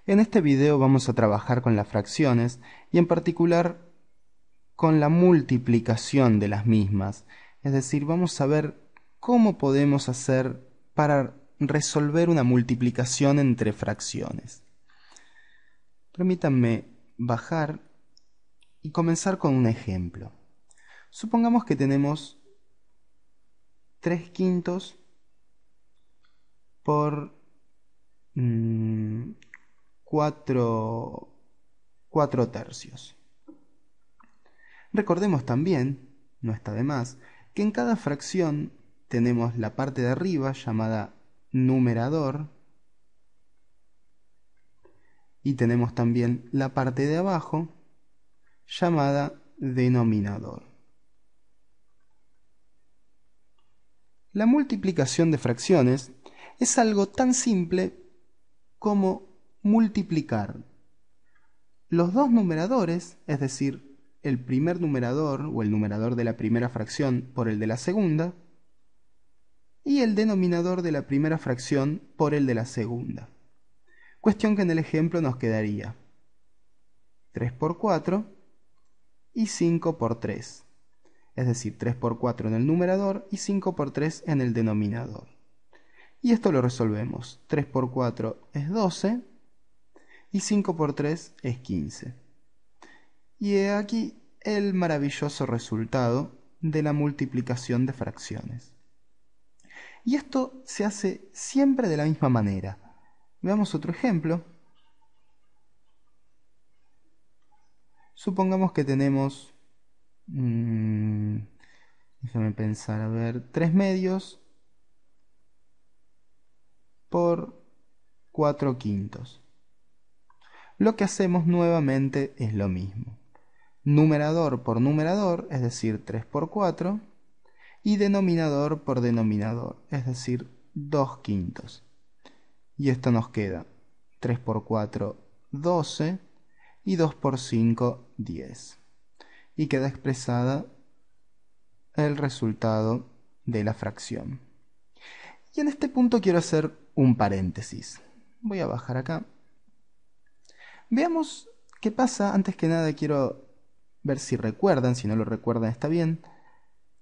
En este video vamos a trabajar con las fracciones y en particular con la multiplicación de las mismas. Es decir, vamos a ver cómo podemos hacer para resolver una multiplicación entre fracciones. Permítanme bajar y comenzar con un ejemplo. Supongamos que tenemos 3 quintos por 4 tercios. Recordemos también, no está de más, que en cada fracción tenemos la parte de arriba llamada numerador y tenemos también la parte de abajo llamada denominador. La multiplicación de fracciones es algo tan simple como multiplicar los dos numeradores, es decir, el primer numerador o el numerador de la primera fracción por el de la segunda, y el denominador de la primera fracción por el de la segunda. Cuestión que en el ejemplo nos quedaría 3 por 4 y 5 por 3. Es decir, 3 por 4 en el numerador y 5 por 3 en el denominador. Y esto lo resolvemos. 3 por 4 es 12 y 5 por 3 es 15. Y he aquí el maravilloso resultado de la multiplicación de fracciones. Y esto se hace siempre de la misma manera. Veamos otro ejemplo. Supongamos que tenemos, déjame pensar, a ver, 3 medios por 4 quintos. Lo que hacemos nuevamente es lo mismo. Numerador por numerador, es decir, 3 por 4, y denominador por denominador, es decir, 2 quintos. Y esto nos queda 3 por 4, 12, y 2 por 5, 10. Y queda expresada el resultado de la fracción. Y en este punto quiero hacer un paréntesis. Voy a bajar acá. Veamos qué pasa. Antes que nada quiero ver si recuerdan, si no lo recuerdan está bien.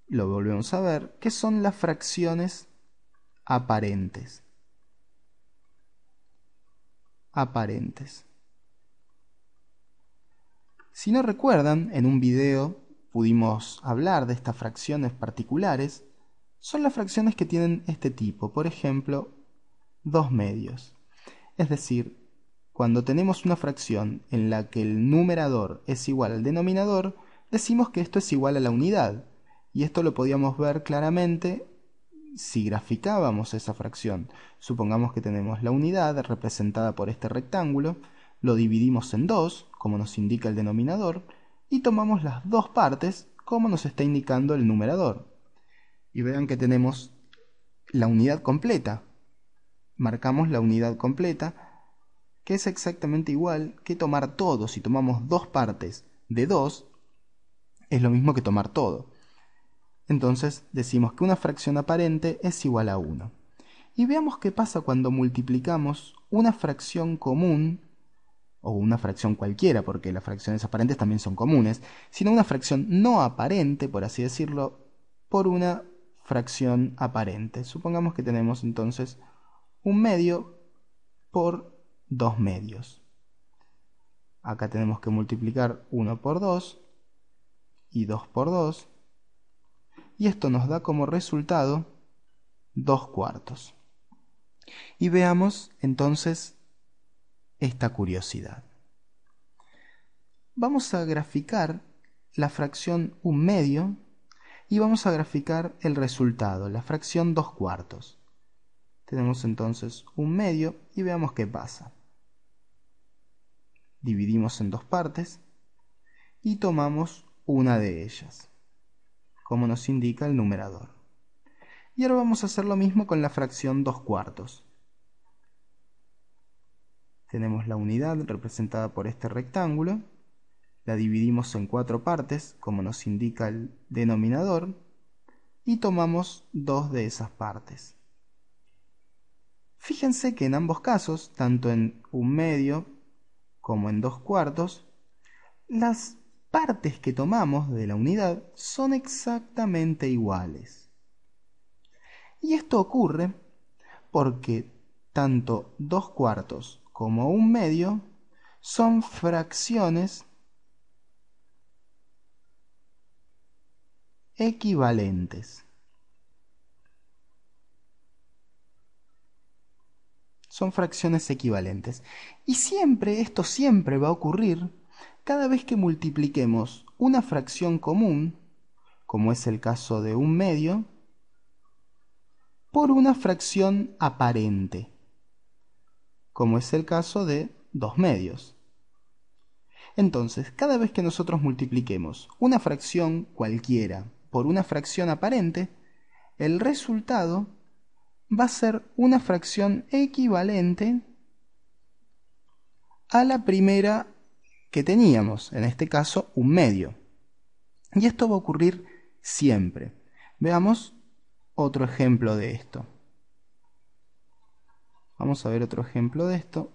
Lo volvemos a ver. ¿Qué son las fracciones aparentes? Aparentes. Si no recuerdan, en un video pudimos hablar de estas fracciones particulares. Son las fracciones que tienen este tipo, por ejemplo, 2 medios. Es decir, cuando tenemos una fracción en la que el numerador es igual al denominador, decimos que esto es igual a la unidad. Y esto lo podíamos ver claramente si graficábamos esa fracción. Supongamos que tenemos la unidad representada por este rectángulo, lo dividimos en 2, como nos indica el denominador, y tomamos las dos partes, como nos está indicando el numerador. Y vean que tenemos la unidad completa. Marcamos la unidad completa, que es exactamente igual que tomar todo. Si tomamos dos partes de 2, es lo mismo que tomar todo. Entonces decimos que una fracción aparente es igual a 1. Y veamos qué pasa cuando multiplicamos una fracción común, o una fracción cualquiera, porque las fracciones aparentes también son comunes, sino una fracción no aparente, por así decirlo, por una fracción aparente. Supongamos que tenemos entonces 1 medio por 2 medios. Acá tenemos que multiplicar 1 por 2 y 2 por 2. Y esto nos da como resultado 2 cuartos. Y veamos entonces esta curiosidad. Vamos a graficar la fracción 1 medio y vamos a graficar el resultado, la fracción 2 cuartos. Tenemos entonces 1 medio y veamos qué pasa. Dividimos en dos partes y tomamos una de ellas, como nos indica el numerador. Y ahora vamos a hacer lo mismo con la fracción 2 cuartos. Tenemos la unidad representada por este rectángulo, la dividimos en 4 partes, como nos indica el denominador, y tomamos 2 de esas partes. Fíjense que en ambos casos, tanto en 1 medio como en 2/4, las partes que tomamos de la unidad son exactamente iguales. Y esto ocurre porque tanto 2/4 como 1/2 son fracciones equivalentes. Son fracciones equivalentes. Y esto siempre va a ocurrir cada vez que multipliquemos una fracción común, como es el caso de 1/2, por una fracción aparente, como es el caso de 2/2. Entonces, cada vez que nosotros multipliquemos una fracción cualquiera por una fracción aparente, el resultado va a ser una fracción equivalente a la primera que teníamos, en este caso 1/2. Y esto va a ocurrir siempre. Veamos otro ejemplo de esto. Vamos a ver otro ejemplo de esto.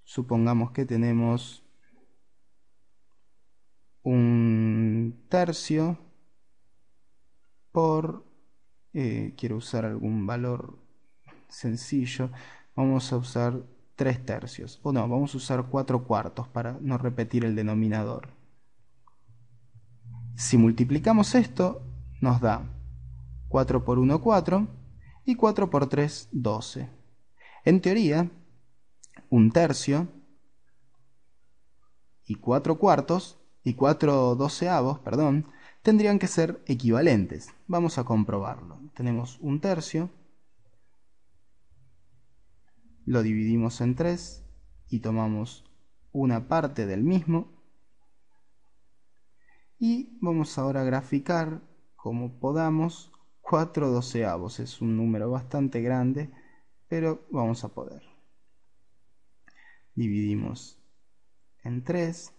Supongamos que tenemos un tercio por... quiero usar algún valor sencillo. Vamos a usar 3/3. O no, vamos a usar 4/4 para no repetir el denominador. Si multiplicamos esto, nos da 4 por 1, 4, y 4 por 3, 12. En teoría, 1/3 y 4/4 y 4/12, perdón, tendrían que ser equivalentes. Vamos a comprobarlo. Tenemos 1/3, lo dividimos en 3 y tomamos una parte del mismo. Y vamos ahora a graficar como podamos 4/12. Es un número bastante grande, pero vamos a poder. Dividimos en 3.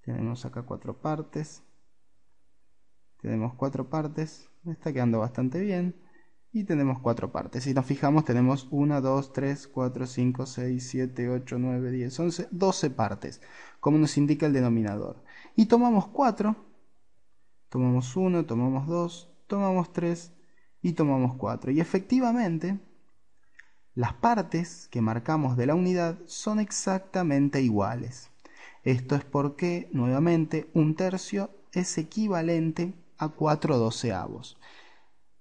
Tenemos acá 4 partes. Tenemos 4 partes. Me está quedando bastante bien. Y tenemos 4 partes. Si nos fijamos, tenemos 1, 2, 3, 4, 5, 6, 7, 8, 9, 10, 11, 12 partes, como nos indica el denominador. Y tomamos 4, tomamos 1, tomamos 2, tomamos 3 y tomamos 4. Y efectivamente, las partes que marcamos de la unidad son exactamente iguales. Esto es porque, nuevamente, 1/3 es equivalente a 4/12.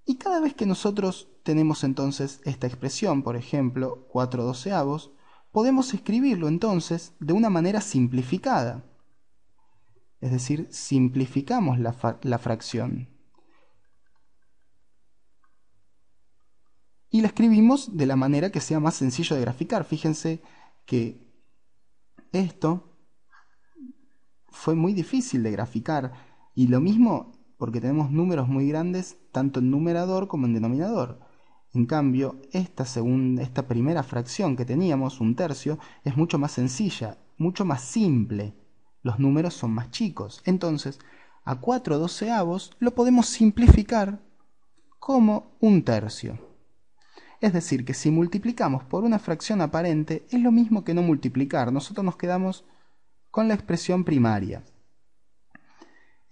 Y cada vez que nosotros tenemos entonces esta expresión, por ejemplo, 4/12, podemos escribirlo entonces de una manera simplificada. Es decir, simplificamos la fracción. Y la escribimos de la manera que sea más sencillo de graficar. Fíjense que esto fue muy difícil de graficar. Y lo mismo porque tenemos números muy grandes tanto en numerador como en denominador. En cambio, esta primera fracción que teníamos, 1/3, es mucho más sencilla, mucho más simple. Los números son más chicos. Entonces, a 4/12 lo podemos simplificar como 1/3. Es decir, que si multiplicamos por una fracción aparente, es lo mismo que no multiplicar. Nosotros nos quedamos con la expresión primaria.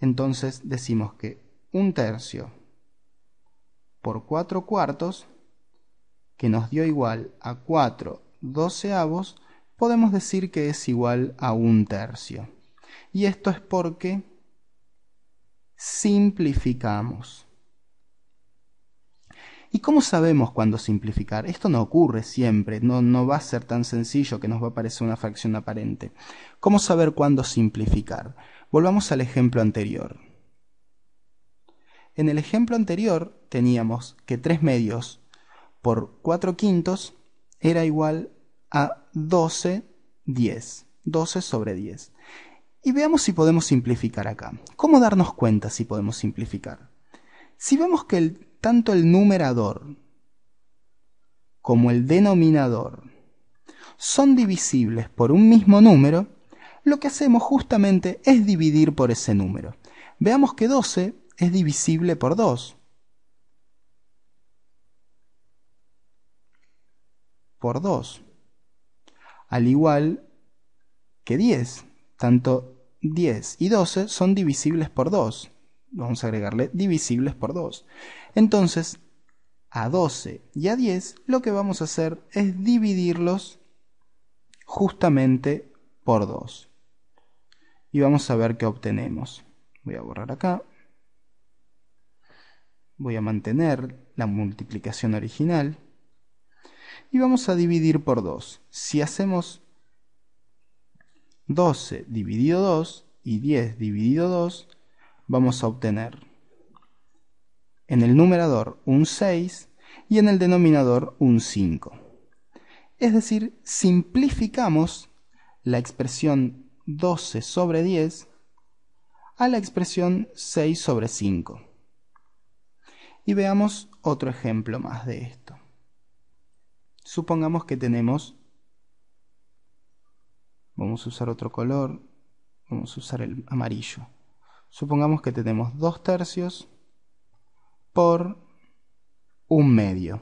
Entonces decimos que 1/3 por 4/4, que nos dio igual a 4/12, podemos decir que es igual a 1/3. Y esto es porque simplificamos. ¿Y cómo sabemos cuándo simplificar? Esto no ocurre siempre, no va a ser tan sencillo que nos va a aparecer una fracción aparente. ¿Cómo saber cuándo simplificar? Volvamos al ejemplo anterior. En el ejemplo anterior teníamos que 3/2 por 4/5 era igual a 12/10. 12/10. Y veamos si podemos simplificar acá. ¿Cómo darnos cuenta si podemos simplificar? Si vemos que tanto el numerador como el denominador son divisibles por un mismo número, lo que hacemos justamente es dividir por ese número. Veamos que 12 es divisible por 2. por 2. Al igual que 10. Tanto 10 y 12 son divisibles por 2. Vamos a agregarle divisibles por 2. Entonces, a 12 y a 10 lo que vamos a hacer es dividirlos justamente por 2. Y vamos a ver qué obtenemos. Voy a borrar acá. Voy a mantener la multiplicación original. Y vamos a dividir por 2. Si hacemos 12 dividido 2 y 10 dividido 2, vamos a obtener en el numerador un 6 y en el denominador un 5. Es decir, simplificamos la expresión 12 sobre 10 a la expresión 6 sobre 5. Y veamos otro ejemplo más de esto. Supongamos que tenemos, vamos a usar otro color, vamos a usar el amarillo. Supongamos que tenemos 2 tercios por 1/2.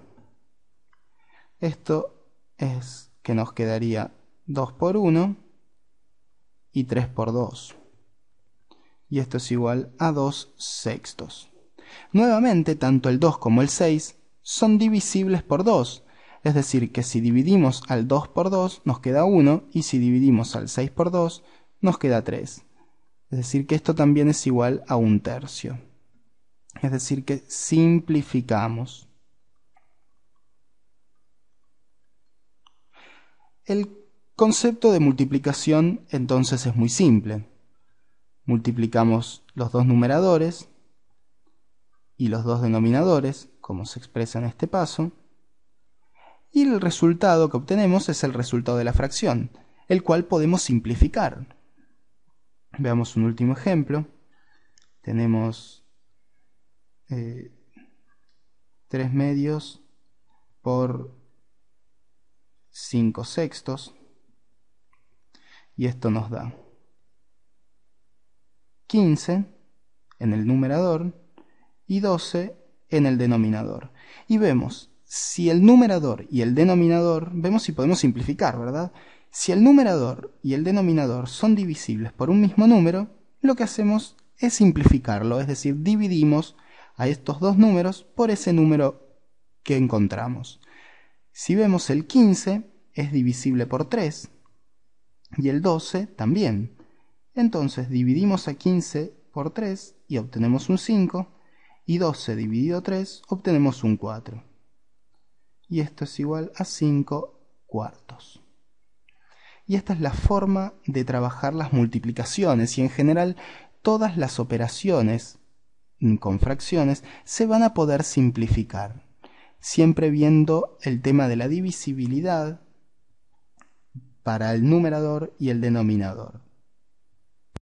Esto es que nos quedaría 2 por 1 y 3 por 2. Y esto es igual a 2 sextos. Nuevamente, tanto el 2 como el 6 son divisibles por 2. Es decir, que si dividimos al 2 por 2 nos queda 1 y si dividimos al 6 por 2 nos queda 3. Es decir, que esto también es igual a 1/3. Es decir, que simplificamos. El concepto de multiplicación entonces es muy simple. Multiplicamos los dos numeradores y los dos denominadores, como se expresa en este paso, y el resultado que obtenemos es el resultado de la fracción, el cual podemos simplificar. Veamos un último ejemplo. Tenemos 3 medios por 5 sextos, y esto nos da 15 en el numerador y 12 en el denominador. Y vemos si el numerador y el denominador, vemos si podemos simplificar, ¿verdad? Si el numerador y el denominador son divisibles por un mismo número, lo que hacemos es simplificarlo, es decir, dividimos a estos dos números por ese número que encontramos. Si vemos, el 15 es divisible por 3 y el 12 también. Entonces dividimos a 15 por 3 y obtenemos un 5, y 12 dividido 3 obtenemos un 4. Y esto es igual a 5 cuartos. Y esta es la forma de trabajar las multiplicaciones, y en general todas las operaciones con fracciones se van a poder simplificar, siempre viendo el tema de la divisibilidad para el numerador y el denominador.